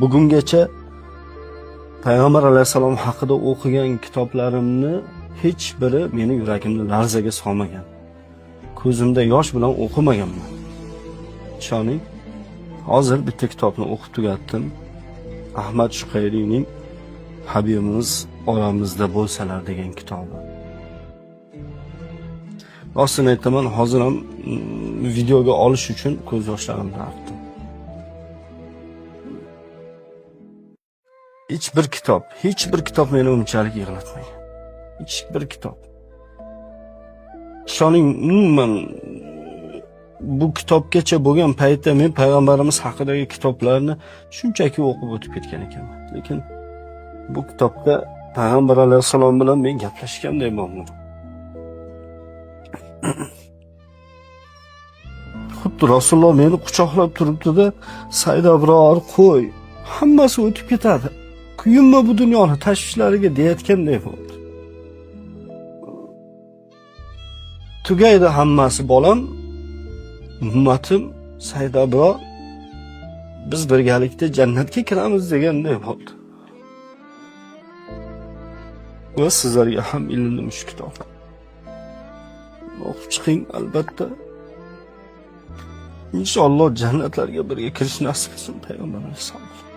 bugungacha Payg'ambar alayhisalom haqida o'qigan kitoblarimni hech biri meni yuragimni larzaga solmagan. Ko'zimda yosh bilan o'qimaganman. Ishoning, hozir bitta kitobni o'qib tugatdim. Ahmad Shuqayriyning Habibimiz oramizda bo'lsalar degan kitobi. Rostini aytaman, hozir ham videoga olish uchun ko'z yoshlarimni artdim. Hech bir kitob meni unchalik yig'latmagan. Hech bir kitob. Ishoning, umuman bu kitobgacha bo'lgan paytda men payg'ambarimiz haqidagi kitoblarni shunchaki o'qib o'tib ketgan ekanman. Lekin bu kitobda payg'ambar alayhisalom bilan men gaplashganday bo'lmadim. Xuddi Rasululloh meni quchoqlab turibdi-da, Said Abror qo'y, hammasi o'tib ketadi. Kuyinma bu dunyoni tashvishlariga deyotganday bo'ldi. Tugaydi hammasi bolam, ummatim, Said Abror, biz birgalikda jannatga kiramiz deganday bo'ldi. Va sizlarga ham ilindim shu kitob. O'qib chiqing albatta. İnşallah jannatlarga birga kirish nasib qilsin payg'ambar alayhisalom.